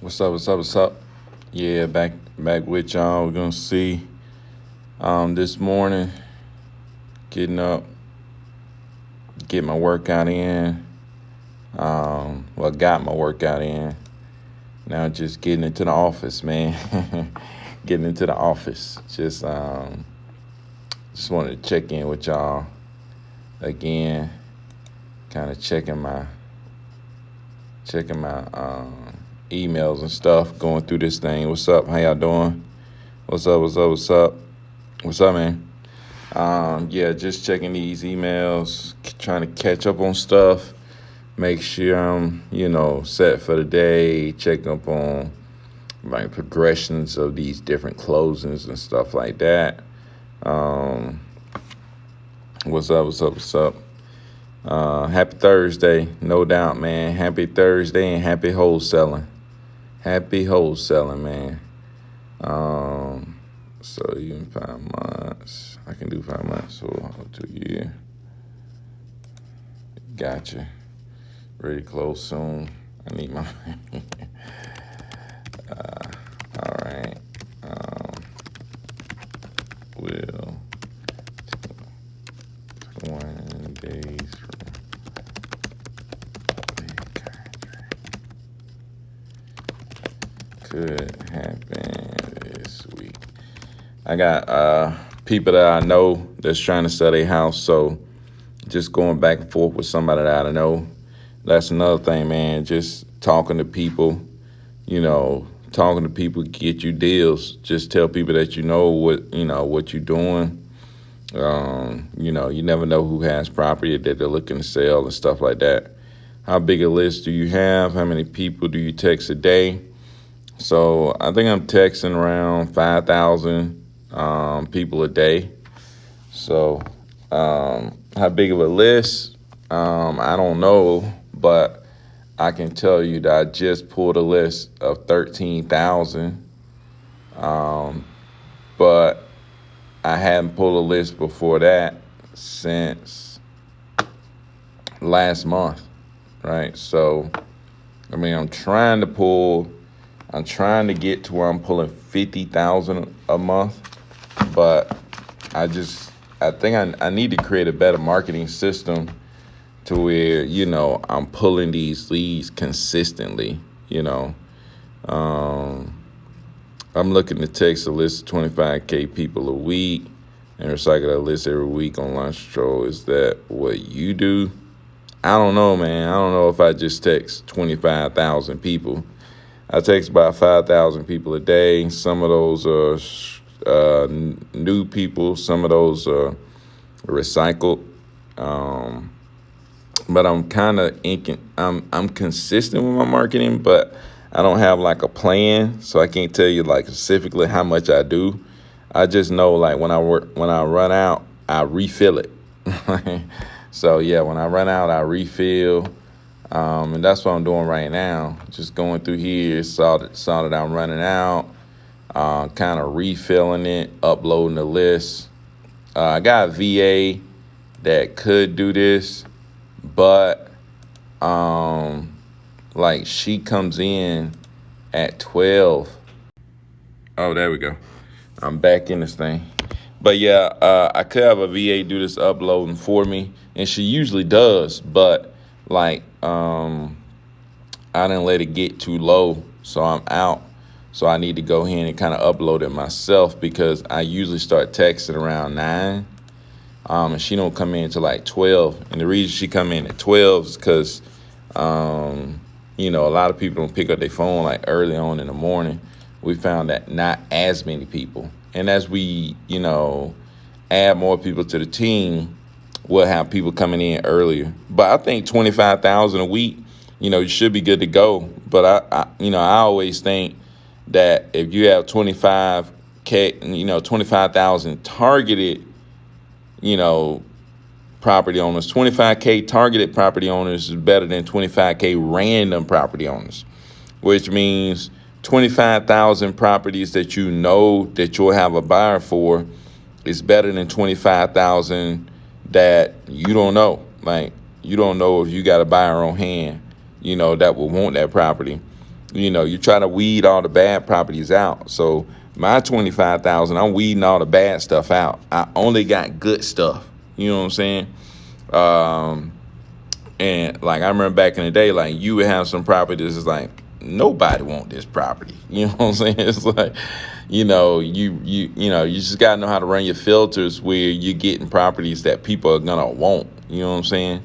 What's up? What's up? What's up? Yeah, back with y'all. We're gonna see this morning, getting up, get my workout in. Got my workout in. Now just getting into the office, man. Getting into the office. Just wanted to check in with y'all again. Kind of checking my emails and stuff, going through this thing. What's up? How y'all doing? What's up? What's up? What's up? What's up, man? Just checking these emails, trying to catch up on stuff, make sure I'm, set for the day, check up on like progressions of these different closings and stuff like that. What's up? What's up? What's up? Happy Thursday, no doubt, man. Happy Thursday and happy wholesaling. Happy wholesaling, man. So even 5 months, I can do 5 months, so I'll do a year. Gotcha. Ready to close soon. I need my. All right. Will 20 days from could happen this week. I got people that I know that's trying to sell their house, so just going back and forth with somebody that I know. That's another thing, man. Just talking to people, get you deals. Just tell people that what you're doing. You never know who has property that they're looking to sell and stuff like that. How big a list do you have? How many people do you text a day? So I think I'm texting around 5,000 people a day. So how big of a list? I don't know, but I can tell you that I just pulled a list of 13,000. But I hadn't pulled a list before that since last month, right? So, I'm trying to get to where I'm pulling 50,000 a month, but I think I need to create a better marketing system to where, I'm pulling these leads consistently, I'm looking to text a list of 25K people a week and recycle that list every week on Launch Control. Is that what you do? I don't know, man. I don't know if I just text 25,000 people. I text about 5,000 people a day. Some of those are new people. Some of those are recycled. But I'm kind of I'm consistent with my marketing, but I don't have like a plan, so I can't tell you like specifically how much I do. I just know like when I run out, I refill it. So yeah, when I run out, I refill. And that's what I'm doing right now. Just going through here, saw that I'm running out, kind of refilling it, uploading the list. I got a VA that could do this, but she comes in at 12. Oh, there we go. I'm back in this thing. But yeah, I could have a VA do this uploading for me, and she usually does, but I didn't let it get too low, so I'm out. So I need to go ahead and kind of upload it myself because I usually start texting around 9. And she don't come in until like 12. And the reason she come in at 12 is because, a lot of people don't pick up their phone like early on in the morning. We found that not as many people. And as we, add more people to the team, we'll have people coming in earlier. But I think 25,000 a week, you should be good to go. But I always think that if you have 25K, 25,000 targeted, property owners, 25K targeted property owners is better than 25K random property owners, which means 25,000 properties that that you'll have a buyer for is better than 25,000 that you don't know. Like, you don't know if you got a buyer on hand, that will want that property. You try to weed all the bad properties out. So my 25,000, I'm weeding all the bad stuff out. I only got good stuff. You know what I'm saying? Um, and like I remember back in the day, like you would have some properties that's like nobody want this property. You know what I'm saying? It's like, you just gotta know how to run your filters where you're getting properties that people are gonna want. You know what I'm saying?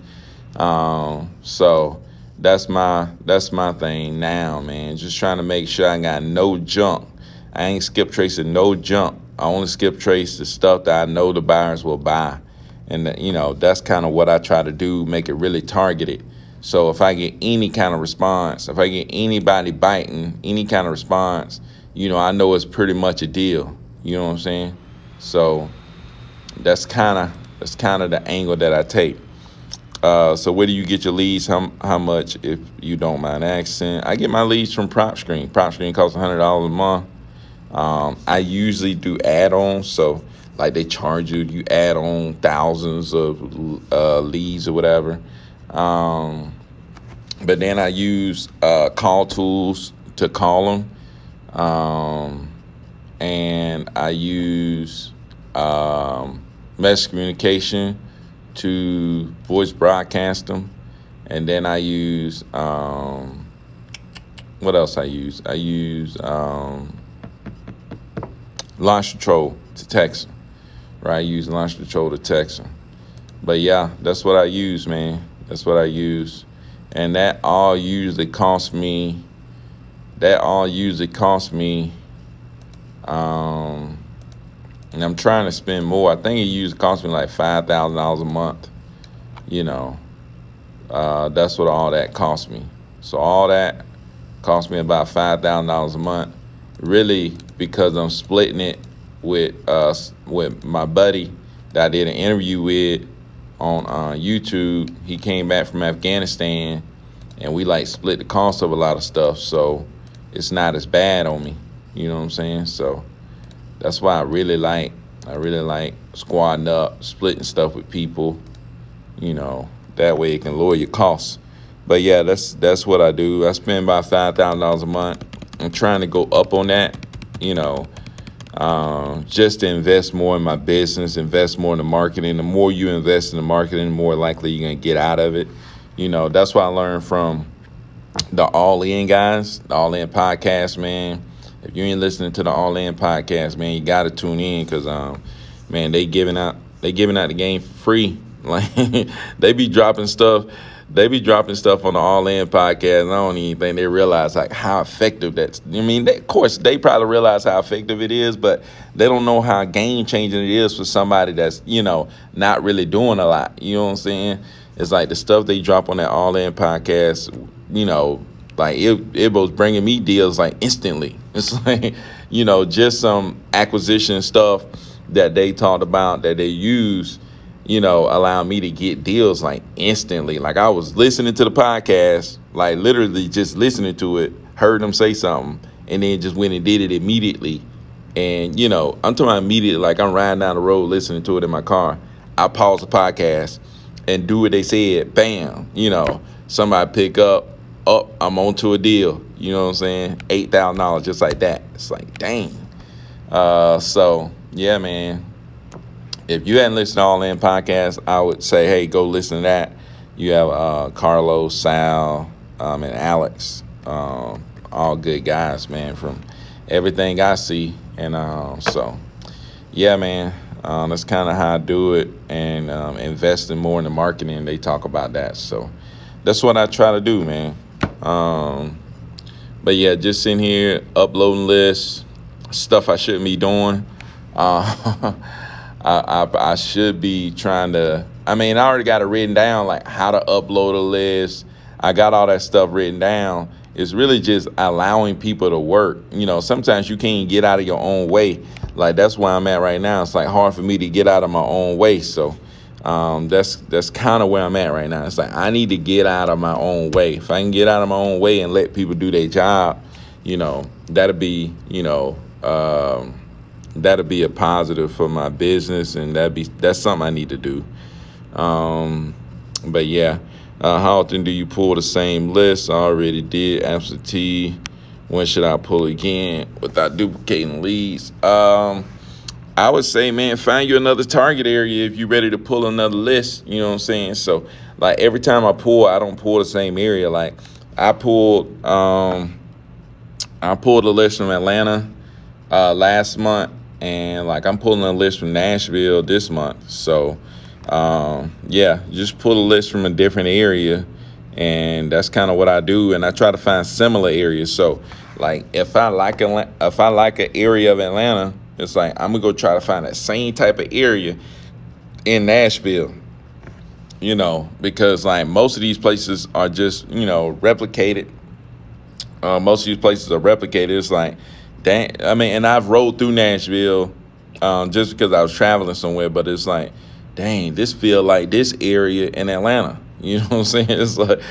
So that's my thing now, man. Just trying to make sure I got no junk. I ain't skip tracing no junk. I only skip trace the stuff that I know the buyers will buy. And that's kind of what I try to do, make it really targeted. So if I get any kind of response, if I get anybody biting, any kind of response, I know it's pretty much a deal. You know what I'm saying? So that's kind of the angle that I take. So where do you get your leads? How much, if you don't mind asking? I get my leads from PropScreen. PropScreen costs $100 a month. I usually do add-ons, so like they charge you add on thousands of leads or whatever. But then I use call tools to call them, and I use message communication to voice broadcast them, and then I use what else I use? I use launch control to text them, right? I use launch control to text them. But yeah, that's what I use, man. That's what I use, and that all usually costs me. And I'm trying to spend more. I think it usually costs me like $5,000 a month. That's what all that cost me. So all that cost me about $5,000 a month. Really, because I'm splitting it with my buddy that I did an interview with on YouTube. He came back from Afghanistan, and we like split the cost of a lot of stuff. So it's not as bad on me. You know what I'm saying? So that's why I really like squadding up, splitting stuff with people. That way it can lower your costs. But yeah, that's what I do. I spend about $5,000 a month. I'm trying to go up on that, just to invest more in my business, invest more in the marketing. The more you invest in the marketing, the more likely you're going to get out of it. That's what I learned from the All In guys, the All In podcast, man. If you ain't listening to the All In podcast, man, you got to tune in because, man, they giving out the game for free. Like they be dropping stuff. They be dropping stuff on the All In podcast. And I don't even think they realize like how effective that's. Of course, they probably realize how effective it is, but they don't know how game changing it is for somebody that's not really doing a lot. You know what I'm saying? It's like the stuff they drop on that All In podcast. Like it was bringing me deals like instantly. It's like just some acquisition stuff that they talked about that they use. Allow me to get deals like instantly. Like I was listening to the podcast, like literally just listening to it, heard them say something, and then just went and did it immediately. And, I'm talking about immediately, like I'm riding down the road listening to it in my car. I pause the podcast and do what they said. Bam, somebody pick up, I'm on to a deal. You know what I'm saying? $8,000 just like that. It's like, dang. So, yeah, man. If you hadn't listened to All In podcast, I would say, hey, go listen to that. You have Carlos, Sal, and Alex, all good guys, man, from everything I see. And so, yeah, man, that's kind of how I do it. And investing more in the marketing, they talk about that. So that's what I try to do, man. But, yeah, just sitting here uploading lists, stuff I shouldn't be doing. I should be trying to, I already got it written down, like how to upload a list. I got all that stuff written down. It's really just allowing people to work. Sometimes you can't get out of your own way. Like that's where I'm at right now. It's like hard for me to get out of my own way. So that's kind of where I'm at right now. It's like I need to get out of my own way. If I can get out of my own way and let people do their job, that'll be, that'll be a positive for my business, and that's something I need to do. But yeah, how often do you pull the same list? I already did absentee. When should I pull again without duplicating leads? I would say, man, find you another target area if you're ready to pull another list. You know what I'm saying? So, like, every time I pull, I don't pull the same area. Like, I pulled I pulled a list from Atlanta last month, and like I'm pulling a list from Nashville this month. So, yeah, just pull a list from a different area, and that's kind of what I do. And I try to find similar areas. So, like, if I like an area of Atlanta, it's like I'm gonna go try to find that same type of area in Nashville. Because like most of these places are just replicated. Most of these places are replicated. It's like, dang, I mean, and I've rode through Nashville just because I was traveling somewhere, but it's like, dang, this feel like this area in Atlanta. You know what I'm saying? It's like,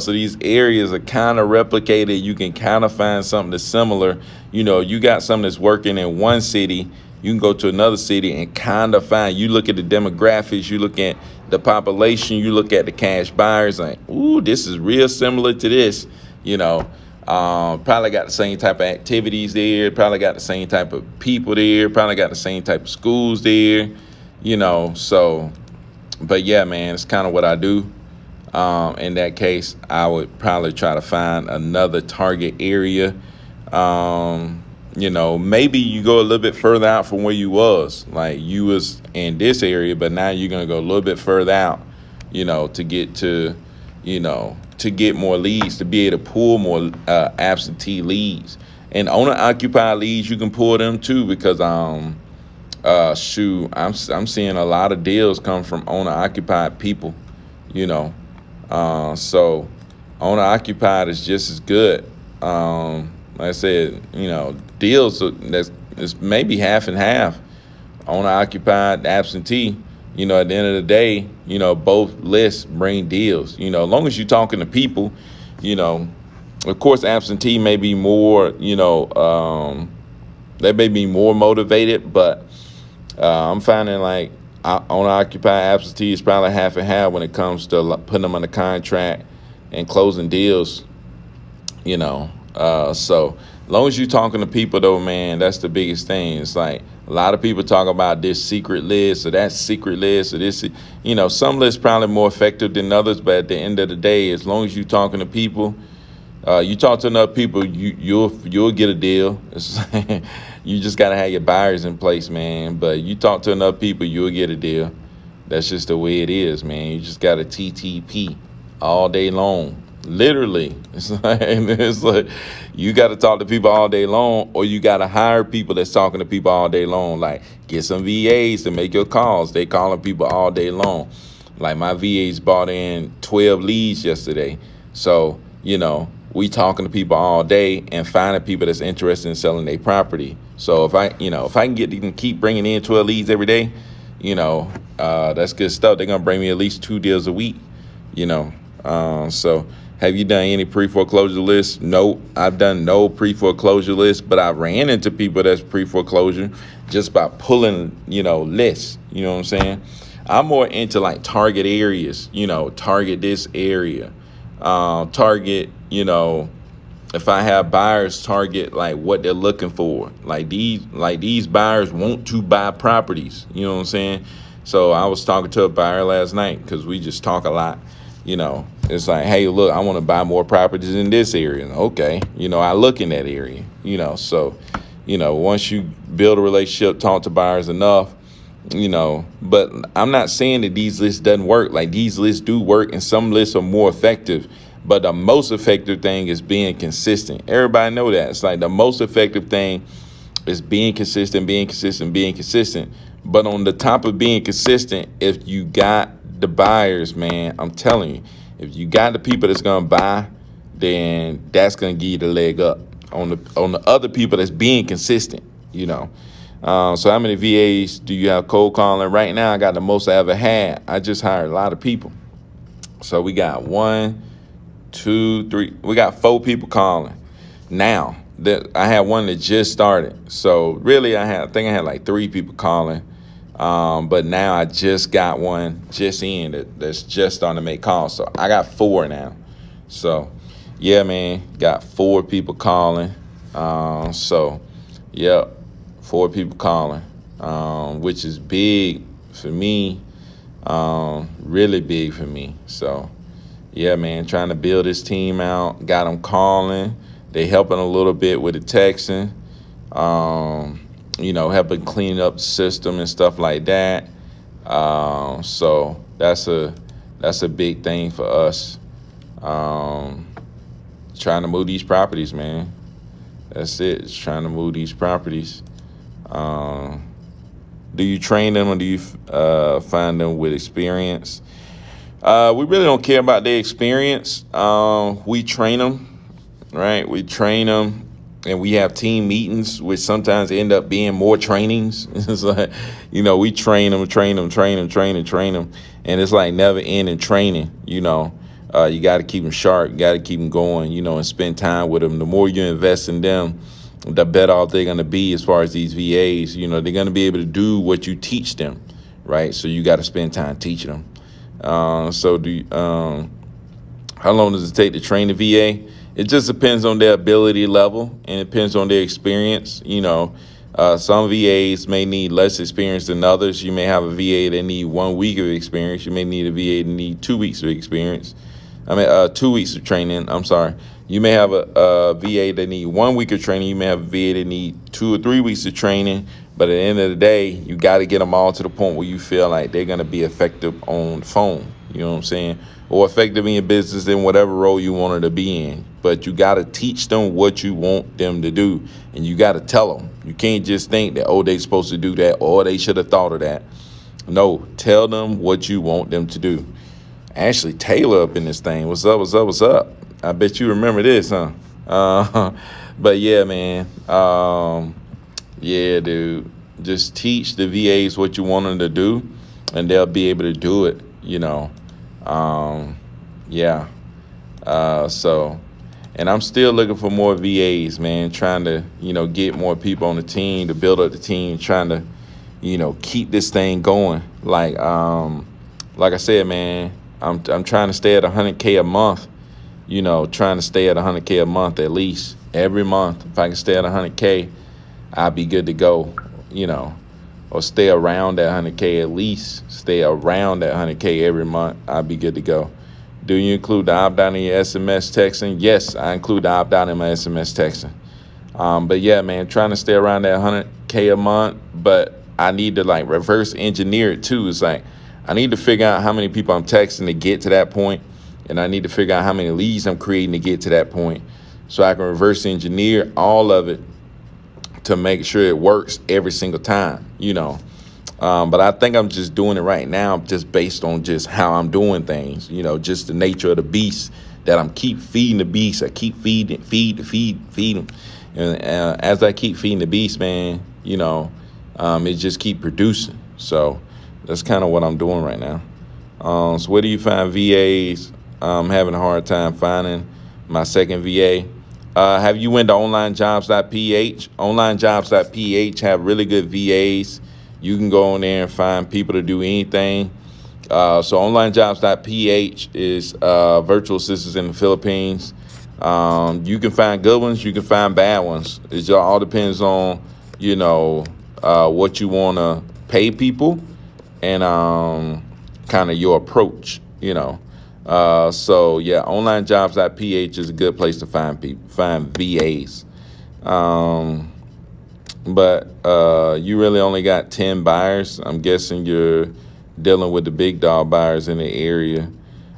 so these areas are kind of replicated. You can kind of find something that's similar. You got something that's working in one city. You can go to another city and kind of find, you look at the demographics, you look at the population, you look at the cash buyers, like, ooh, this is real similar to this, Probably got the same type of activities there, probably got the same type of people there, probably got the same type of schools there, so, but yeah, man, it's kind of what I do. In that case, I would probably try to find another target area. Maybe you go a little bit further out from where you was. Like you was in this area, but now you're gonna go a little bit further out, to get to get more leads, to be able to pull more absentee leads. And owner-occupied leads, you can pull them too, because I'm seeing a lot of deals come from owner-occupied people, so owner-occupied is just as good. Like I said, deals that's maybe half and half. Owner-occupied, absentee. At the end of the day, both lists bring deals. As long as you're talking to people, of course, absentee may be more, they may be more motivated, but I'm finding like owner-occupied absentee is probably half and half when it comes to putting them under contract and closing deals. So as long as you're talking to people, though, man, that's the biggest thing. It's like a lot of people talk about this secret list or that secret list or this, some lists probably more effective than others. But at the end of the day, as long as you're talking to people, you talk to enough people, you'll get a deal. You just got to have your buyers in place, man. But you talk to enough people, you'll get a deal. That's just the way it is, man. You just got to TTP all day long. Literally, it's like you got to talk to people all day long, or you got to hire people that's talking to people all day long. Like get some VAs to make your calls. They calling people all day long. Like my VAs bought in 12 leads yesterday. So, we talking to people all day and finding people that's interested in selling their property. So if I can keep bringing in 12 leads every day, that's good stuff. They're going to bring me at least 2 deals a week, so have you done any pre-foreclosure lists? No, I've done no pre-foreclosure lists, but I ran into people that's pre-foreclosure just by pulling, lists. You know what I'm saying? I'm more into like target areas, target this area, target, if I have buyers, target like what they're looking for. Like these buyers want to buy properties. You know what I'm saying? So I was talking to a buyer last night because we just talk a lot. It's like, hey, look, I want to buy more properties in this area. Okay. I look in that area, so, once you build a relationship, talk to buyers enough, but I'm not saying that these lists doesn't work. Like these lists do work and some lists are more effective, but the most effective thing is being consistent. Everybody know that. It's like the most effective thing is being consistent. But on the top of being consistent, if you got the buyers, man, I'm telling you, if you got the people that's gonna buy, then that's gonna give you the leg up on the other people that's being consistent. So how many VAs do you have cold calling right now? I got the most I ever had. I just hired a lot of people. So we got 1, 2, 3. We got 4 people calling now. That I had one that just started. So really, I think I had like 3 people calling. But now I just got one just in that's just starting to make calls. So I got 4 now. So yeah, man, got 4 people calling. So, yep, 4 people calling, which is big for me, really big for me. So, yeah, man, trying to build this team out. Got them calling. They helping a little bit with the texting, helping clean up the system and stuff like that. So that's a big thing for us. Um, Trying to move these properties, man. That's it. It's trying to move these properties. Um, do you train them or do you find them with experience? We really don't care about their experience. We train them, right? We train them, and we have team meetings, which sometimes end up being more trainings. It's like, we train them, and it's like never ending training. You got to keep them sharp, you got to keep them going, and spend time with them. The more you invest in them, the better off they're going to be as far as these VAs. They're going to be able to do what you teach them, right? So you got to spend time teaching them. How long does it take to train a VA? It just depends on their ability level, and it depends on their experience. Some VAs may need less experience than others. You may have a VA that need 1 week of experience. You may need a VA that need 2 weeks of experience. 2 weeks of training. I'm sorry. You may have a VA that need 1 week of training. You may have a VA that need 2 or 3 weeks of training. But at the end of the day, you got to get them all to the point where you feel like they're going to be effective on the phone. You know what I'm saying? Or effective in your business in whatever role you want her to be in. But you got to teach them what you want them to do. And you got to tell them. You can't just think that, they're supposed to do that or they should have thought of that. No, tell them what you want them to do. Ashley Taylor up in this thing. What's up, what's up, what's up? I bet you remember this, huh? But yeah, man. Yeah, dude. Just teach the VAs what you want them to do, and they'll be able to do it, Yeah. And I'm still looking for more VAs, man, trying to, get more people on the team, to build up the team, trying to, keep this thing going. Like I said, man, I'm trying to stay at 100K a month, trying to stay at 100K a month at least every month. If I can stay at 100K, I'll be good to go, or stay around that 100K at least. Stay around that 100K every month. I'll be good to go. Do you include the opt-out in your SMS texting? Yes, I include the opt-out in my SMS texting. But yeah, man, trying to stay around that 100K a month, but I need to reverse engineer it too. It's like, I need to figure out how many people I'm texting to get to that point, and I need to figure out how many leads I'm creating to get to that point, so I can reverse engineer all of it to make sure it works every single time, But I think I'm just doing it right now just based on just how I'm doing things, just the nature of the beast that I'm keep feeding the beast. I keep feed. And as I keep feeding the beast, man, it just keep producing. So that's kind of what I'm doing right now. So where do you find VAs? I'm having a hard time finding my second VA. Have you went to onlinejobs.ph? Onlinejobs.ph have really good VAs. You can go on there and find people to do anything. So onlinejobs.ph is virtual assistants in the Philippines. You can find good ones. You can find bad ones. It all depends on, what you want to pay people and kind of your approach, So yeah, onlinejobs.ph is a good place to find VAs. But you really only got 10 buyers. I'm guessing you're dealing with the big dog buyers in the area.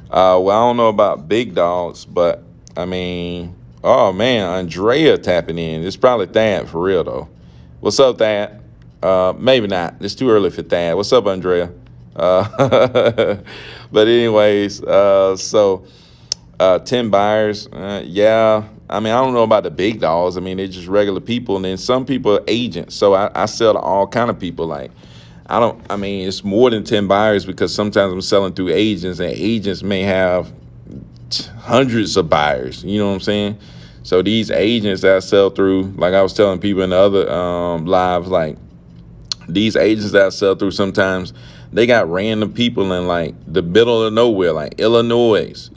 Well, I don't know about big dogs, but oh man, Andrea tapping in. It's probably Thad for real though. What's up, Thad? Maybe not. It's too early for Thad. What's up, Andrea? But anyways, 10 buyers. Yeah. I don't know about the big dogs. They're just regular people. And then some people are agents. So I sell to all kind of people. It's more than 10 buyers because sometimes I'm selling through agents, and agents may have hundreds of buyers. You know what I'm saying? So these agents that I sell through, like I was telling people in the other lives, these agents that I sell through, sometimes they got random people in the middle of nowhere, like Illinois,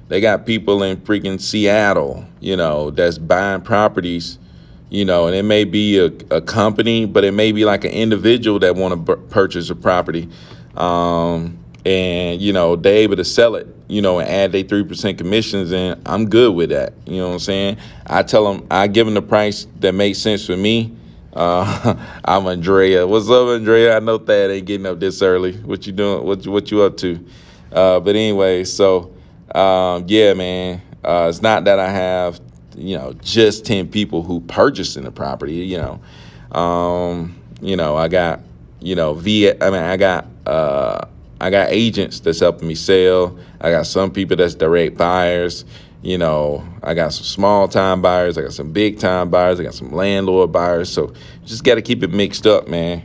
They got people in freaking Seattle, that's buying properties, and it may be a company, but it may be like an individual that want to purchase a property. And, they able to sell it, and add their 3% commissions. And I'm good with that. You know what I'm saying? I tell them, I give them the price that makes sense for me. I'm Andrea. What's up, Andrea? I know Thad ain't getting up this early. What you doing? What you up to? But anyway, so, yeah, man, it's not that I have, just 10 people who purchasing the property, I got, I got agents that's helping me sell. I got some people that's direct buyers. I got some small time buyers. I got some big time buyers. I got some landlord buyers. So just got to keep it mixed up, man.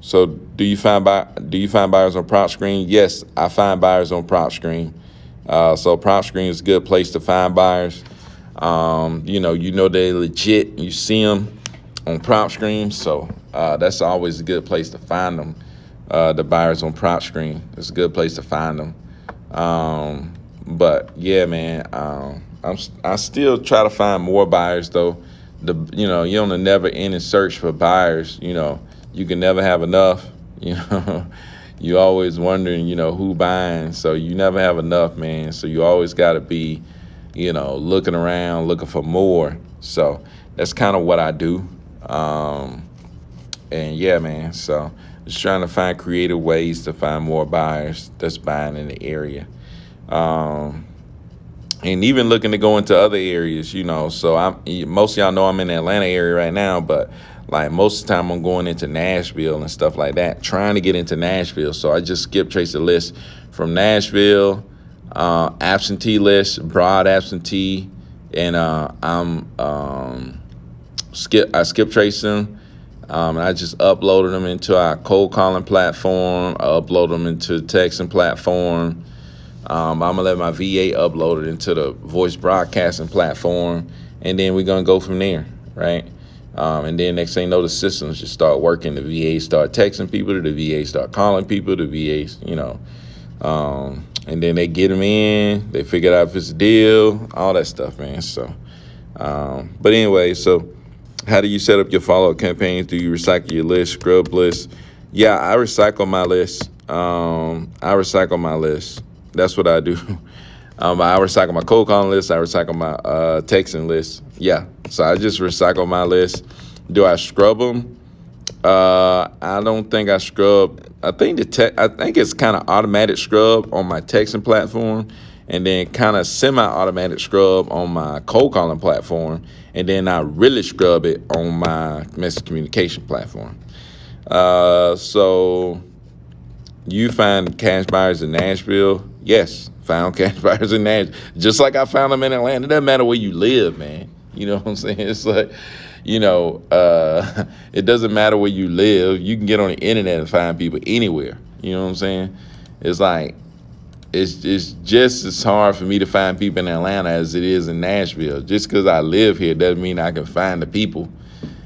So do you find buyers on Prop Screen? Yes, I find buyers on Prop Screen. So Prop Screen is a good place to find buyers. They're legit. You see them on Prop Screen. So that's always a good place to find them. The buyers on Prop Screen. It's a good place to find them. But yeah, man, I still try to find more buyers though. You're on a never ending search for buyers. You can never have enough. You always wondering, who buying. So you never have enough, man. So you always got to be, looking around, looking for more. So that's kind of what I do. And yeah, man. So just trying to find creative ways to find more buyers that's buying in the area. And even looking to go into other areas, so most of y'all know I'm in the Atlanta area right now, but like most of the time I'm going into Nashville and stuff like that, trying to get into Nashville. So I just skip trace the list from Nashville, absentee list, broad absentee, and I skip trace them. And I just uploaded them into our cold calling platform. I upload them into texting platform. I'm going to let my VA upload it into the voice broadcasting platform, and then we're going to go from there, right? And then next thing you know, the systems just start working. The VA start texting people, the VA start calling people, the VAs, and then they get them in, they figure out if it's a deal, all that stuff, man. So, but anyway, so how do you set up your follow-up campaigns? Do you recycle your list, scrub lists? Yeah, I recycle my list. That's what I do. I recycle my cold calling list. I recycle my texting list. Yeah, so I just recycle my list. Do I scrub them? I don't think I scrub. I think it's kind of automatic scrub on my texting platform, and then kind of semi-automatic scrub on my cold calling platform, and then I really scrub it on my message communication platform. So you find cash buyers in Nashville? Yes, found cash buyers in Nashville. Just like I found them in Atlanta. It doesn't matter where you live, man. You know what I'm saying? It's like, it doesn't matter where you live. You can get on the internet and find people anywhere. You know what I'm saying? It's like, it's just as hard for me to find people in Atlanta as it is in Nashville. Just because I live here doesn't mean I can find the people.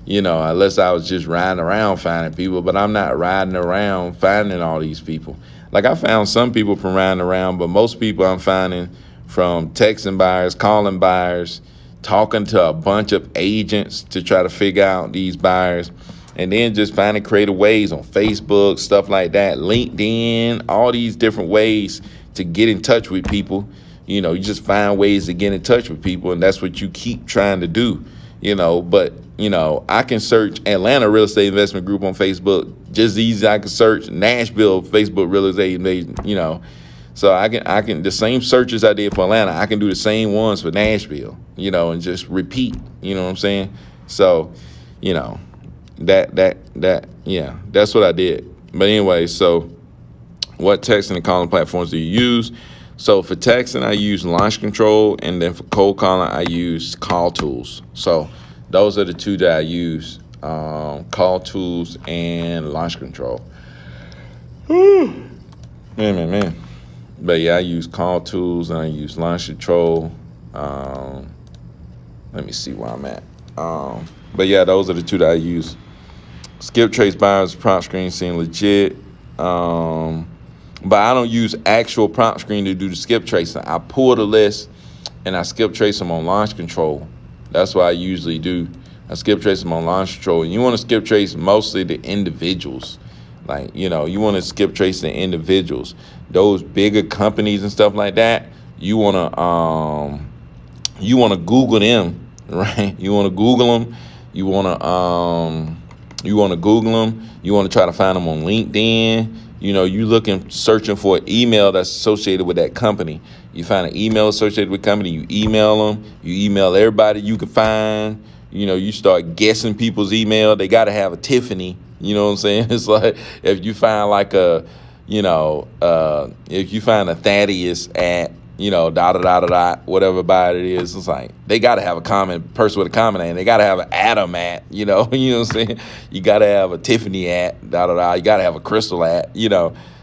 Unless I was just riding around finding people, but I'm not riding around finding all these people. Like, I found some people from riding around, but most people I'm finding from texting buyers, calling buyers, talking to a bunch of agents to try to figure out these buyers, and then just finding creative ways on Facebook, stuff like that, LinkedIn, all these different ways to get in touch with people. You just find ways to get in touch with people, and that's what you keep trying to do. But I can search Atlanta Real Estate Investment Group on Facebook just as easy as I can search Nashville Facebook Real Estate, So I can the same searches I did for Atlanta, I can do the same ones for Nashville, and just repeat, you know what I'm saying? So, that's what I did. But anyway, so what texting and calling platforms do you use? So for texting, I use Launch Control, and then for cold calling, I use Call Tools. So those are the two that I use, Call Tools and Launch Control. Man. But yeah, I use Call Tools and I use Launch Control. Let me see where I'm at. But yeah, those are the two that I use. Skip trace buyers, Prop Screen seem legit. But I don't use actual prompt screen to do the skip tracing. I pull the list and I skip trace them on launch control. That's what I usually do. I skip trace them on launch control. And you want to skip trace mostly the individuals. Like, you want to skip trace the individuals. Those bigger companies and stuff like that, you want to Google them, right? You want to Google them. You want to Google them. You want to try to find them on LinkedIn. You searching for an email that's associated with that company. You find an email associated with the company, you email them, you email everybody you can find. You start guessing people's email. They got to have a Tiffany. You know what I'm saying? It's like if you find if you find a Thaddeus at, whatever body it is, it's like they got to have a common person with a common name. They got to have an Adam at, you know what I'm saying? You got to have a Tiffany at, You got to have a Crystal at,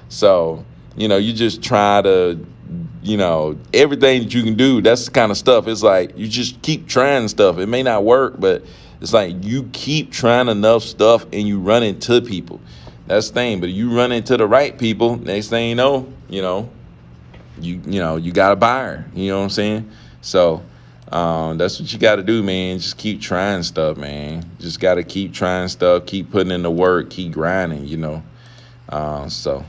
So, you just try to, everything that you can do, that's the kind of stuff. It's like you just keep trying stuff. It may not work, but it's like you keep trying enough stuff and you run into people. That's the thing. But you run into the right people, next thing you know, you got a buyer. You know what I'm saying? So that's what you got to do, man. Just keep trying stuff, man. Just got to keep trying stuff, keep putting in the work, keep grinding, So,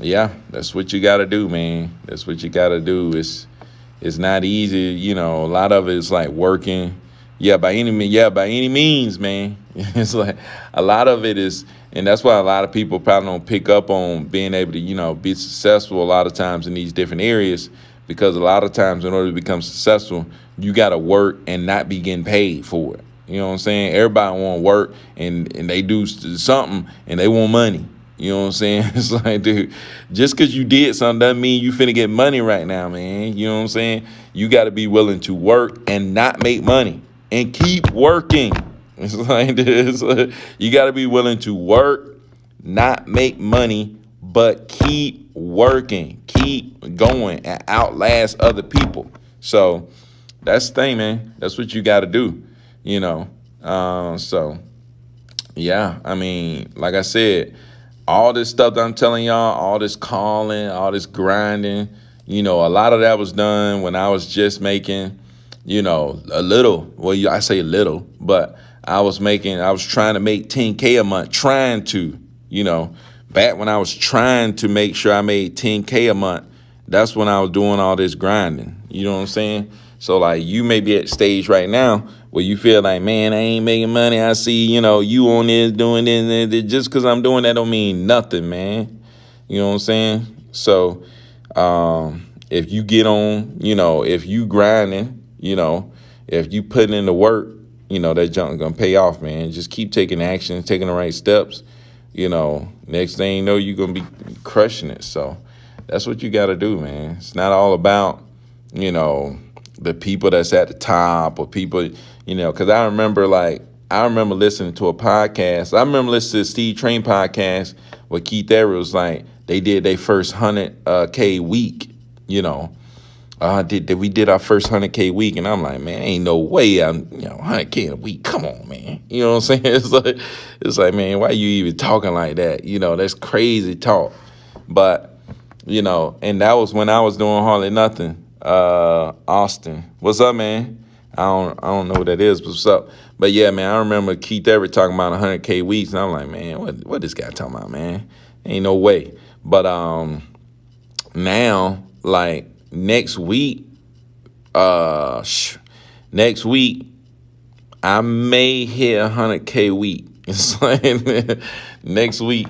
yeah, that's what you got to do, man. That's what you got to do. It's not easy. A lot of it is like working. By any means, man. It's like a lot of it is, and that's why a lot of people probably don't pick up on being able to, be successful a lot of times in these different areas, because a lot of times in order to become successful, you got to work and not be getting paid for it. You know what I'm saying? Everybody want to work and they do something and they want money. You know what I'm saying? It's like, dude, just because you did something doesn't mean you finna get money right now, man. You know what I'm saying? You got to be willing to work and not make money and keep working. It's like this. You got to be willing to work, not make money, but keep working, keep going, and outlast other people. So that's the thing, man. That's what you got to do, So, yeah, I mean, like I said, all this stuff that I'm telling y'all, all this calling, all this grinding, a lot of that was done when I was just making, a little. Well, I say little, but I was trying to make 10K a month, back when I was trying to make sure I made 10K a month. That's when I was doing all this grinding. You know what I'm saying? So like you may be at the stage right now where you feel like, man, I ain't making money. I see, you on this doing this. Just because I'm doing that don't mean nothing, man. You know what I'm saying? So if you get on, if you grinding, if you putting in the work, that junk gonna pay off, man. Just keep taking action, taking the right steps. Next thing you know, you're gonna be crushing it. So that's what you got to do, man. It's not all about, the people that's at the top or people, because I remember listening to a podcast. I remember listening to Steve Train podcast where Keith Everett was like, they did their first 100K week, we did our first 100K week, and I'm like, man, ain't no way I'm, 100K a week. Come on, man. You know what I'm saying? It's like, man, why you even talking like that? That's crazy talk. But, and that was when I was doing hardly nothing. Austin, what's up, man? I don't know what that is, but what's up? But yeah, man, I remember Keith Everett talking about 100K weeks, and I'm like, man, what this guy talking about, man? Ain't no way. But now, like, next week, I may hit 100K week. It's like next week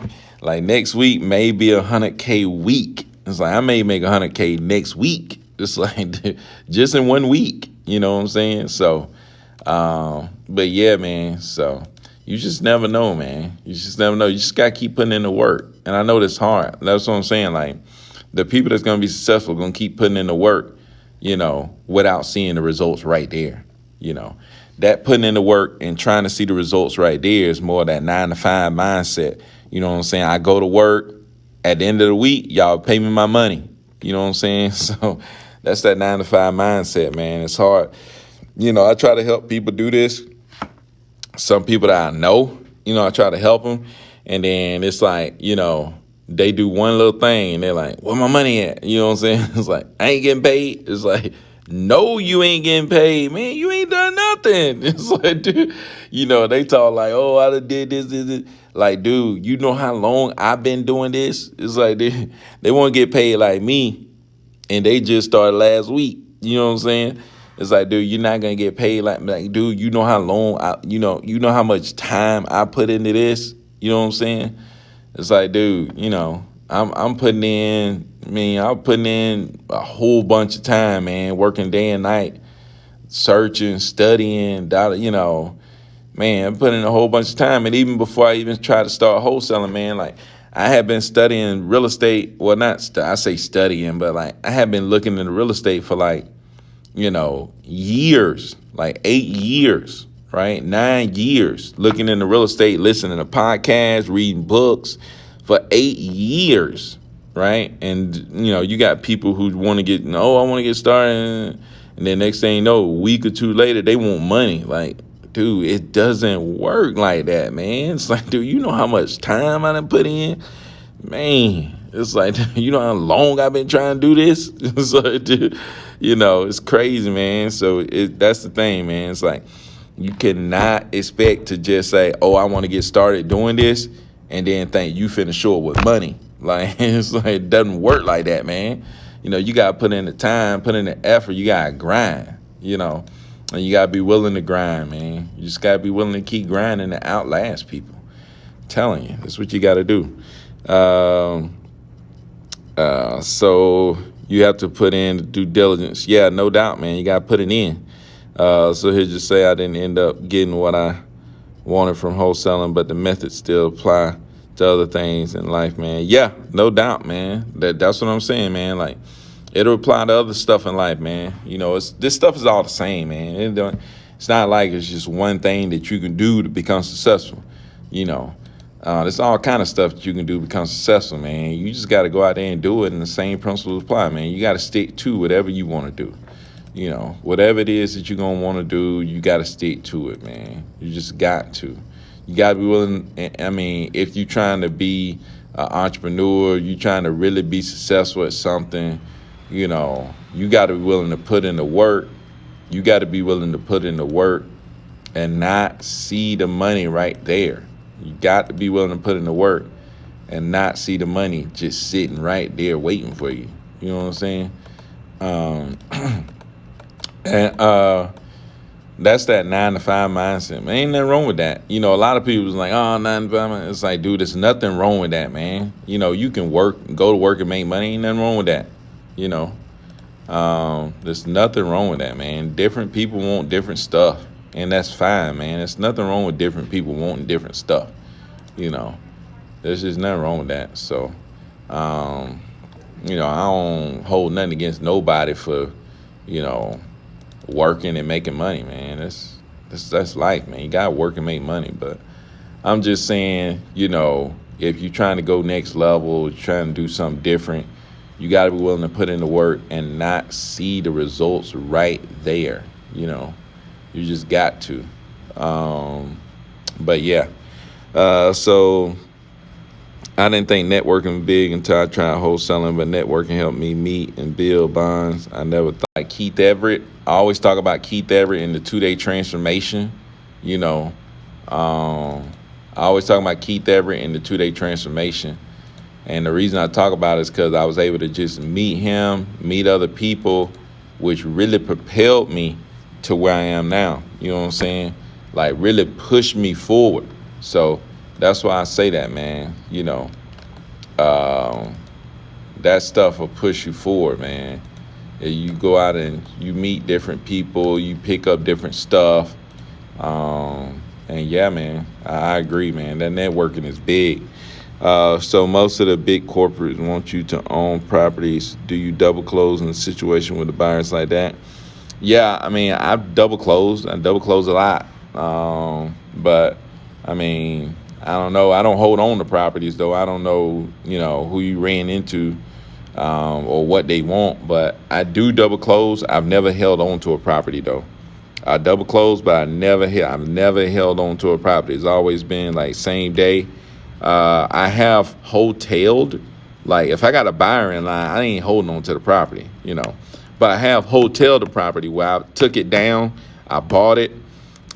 may be 100K week. It's like I may make 100K next week. It's like just in 1 week. You know what I'm saying? So, but yeah, man. So you just never know, man. You just never know. You just gotta keep putting in the work. And I know that's hard. That's what I'm saying. Like, the people that's going to be successful are going to keep putting in the work, without seeing the results right there. That putting in the work and trying to see the results right there is more that 9-to-5 mindset. You know what I'm saying? I go to work. At the end of the week, y'all pay me my money. You know what I'm saying? So that's that 9-to-5 mindset, man. It's hard. I try to help people do this. Some people that I know, I try to help them. And then it's like, they do one little thing and they're like, where my money at? You know what I'm saying? It's like, I ain't getting paid. It's like, no, you ain't getting paid, man. You ain't done nothing. It's like, dude, they talk like, oh, I done did this. Like, dude, you know how long I've been doing this? It's like they want to get paid like me, and they just started last week. You know what I'm saying? It's like, dude, you're not gonna get paid like, dude, you know how long you know how much time I put into this. You know what I'm saying? It's like, dude, I'm putting in. I'm putting in a whole bunch of time, man, working day and night, searching, studying, man, I'm putting in a whole bunch of time. And even before I even try to start wholesaling, man, like I have been studying real estate. Well, I say studying, but like I have been looking into real estate for like, years, like 8 years, right? 9 years looking into real estate, listening to podcasts, reading books for 8 years, right? And, you got people who want to I want to get started. And then next thing you know, a week or two later, they want money. Like, dude, it doesn't work like that, man. It's like, dude, you know how much time I done put in? Man, it's like, you know how long I've been trying to do this? It's like, dude, it's crazy, man. So that's the thing, man. It's like, you cannot expect to just say, oh, I want to get started doing this, and then think you finna show up with money. Like, it's like, it doesn't work like that, man. You got to put in the time, put in the effort. You got to grind, and you got to be willing to grind, man. You just got to be willing to keep grinding and outlast people. I'm telling you, that's what you got to do. So you have to put in the due diligence. Yeah, no doubt, man. You got to put it in. So here's just say I didn't end up getting what I wanted from wholesaling, but the methods still apply to other things in life, man. Yeah, no doubt, man. That's what I'm saying, man. Like, it'll apply to other stuff in life, man. This stuff is all the same, man. It's not like it's just one thing that you can do to become successful. There's all kind of stuff that you can do to become successful, man. You just got to go out there and do it, and the same principles apply, man. You got to stick to whatever you want to do. Whatever it is that you're going to want to do, you got to stick to it, man. You just got to. You got to be willing. I mean, if you're trying to be an entrepreneur, you're trying to really be successful at something, you got to be willing to put in the work. You got to be willing to put in the work and not see the money right there. You got to be willing to put in the work and not see the money just sitting right there waiting for you. You know what I'm saying? And that's that 9 to 5 mindset. Man, ain't nothing wrong with that. A lot of people was like, oh, 9 to 5. It's like, dude, there's nothing wrong with that, man. You can go to work and make money. Ain't nothing wrong with that. There's nothing wrong with that, man. Different people want different stuff, and that's fine, man. There's nothing wrong with different people wanting different stuff. There's just nothing wrong with that. So, I don't hold nothing against nobody for, working and making money, man. That's life, man. You gotta work and make money. But I'm just saying, if you're trying to go next level, trying to do something different, you gotta be willing to put in the work and not see the results right there. You just got to. But yeah. So I didn't think networking was big until I tried wholesaling, but networking helped me meet and build bonds. I never thought Keith Everett. I always talk about Keith Everett in the 2-day transformation. I always talk about Keith Everett in the 2-day transformation. And the reason I talk about it is because I was able to just meet him, meet other people, which really propelled me to where I am now. You know what I'm saying? Like, really pushed me forward. So that's why I say that, man. That stuff will push you forward, man. You go out and you meet different people, you pick up different stuff. And yeah, man, I agree, man. That networking is big. So most of the big corporates want you to own properties. Do you double close in a situation with the buyers like that? Yeah, I mean, I've double closed. I double close a lot. But I mean, I don't know. I don't hold on to properties, though. I don't know, who you ran into or what they want. But I do double close. I've never held on to a property, though. I double close, but I've never held on to a property. It's always been like same day. I have wholesaled. Like if I got a buyer in line, I ain't holding on to the property, But I have wholesaled the property where I took it down, I bought it,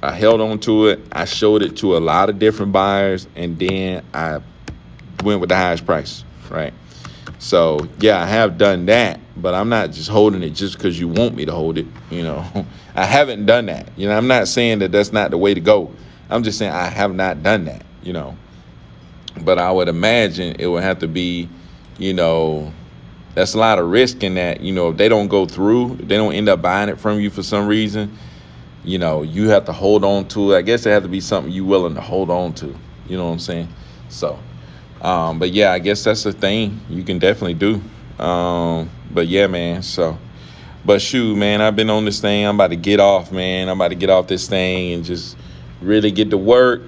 I held on to it, I showed it to a lot of different buyers, and then I went with the highest price, right? So yeah, I have done that, but I'm not just holding it just because you want me to hold it, I haven't done that. I'm not saying that that's not the way to go. I'm just saying I have not done that. But I would imagine it would have to be, that's a lot of risk in that, if they don't go through, if they don't end up buying it from you for some reason, you have to hold on to it. I guess it has to be something you willing to hold on to. You know what I'm saying? So, but yeah, I guess that's the thing you can definitely do. But yeah, man. So, but shoot, man, I've been on this thing. I'm about to get off, man. I'm about to get off this thing and just really get to work.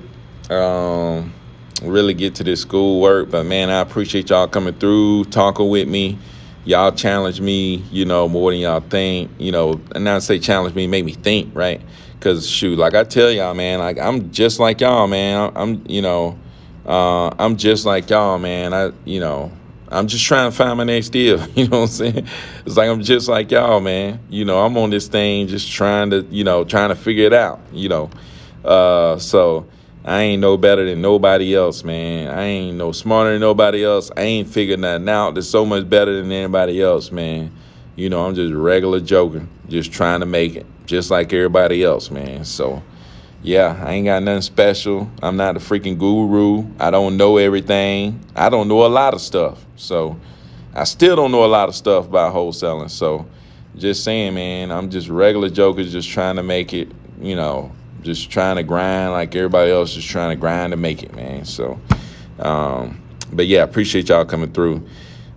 Really get to this school work. But man, I appreciate y'all coming through, talking with me. Y'all challenge me, more than y'all think, and not say challenge me, make me think, right? Because shoot, like I tell y'all, man, like I'm just like y'all, man. I'm just like y'all, man. I'm just trying to find my next deal. You know what I'm saying? It's like I'm just like y'all, man. I'm on this thing just trying to figure it out, So I ain't no better than nobody else, man. I ain't no smarter than nobody else. I ain't figured nothing out that's so much better than anybody else, man. I'm just regular joking, just trying to make it, just like everybody else, man. So, yeah, I ain't got nothing special. I'm not a freaking guru. I don't know everything. I don't know a lot of stuff. So, I still don't know a lot of stuff about wholesaling. So, just saying, man, I'm just regular jokers just trying to make it, just trying to grind like everybody else is trying to grind to make it, man. So, but yeah, appreciate y'all coming through.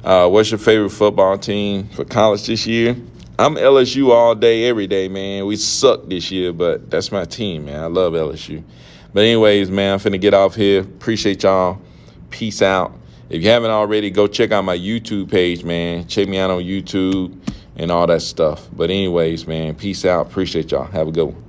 What's your favorite football team for college this year? I'm LSU all day, every day, man. We suck this year, but that's my team, man. I love LSU. But anyways, man, I'm finna get off here. Appreciate y'all. Peace out. If you haven't already, go check out my YouTube page, man. Check me out on YouTube and all that stuff. But anyways, man, peace out. Appreciate y'all. Have a good one.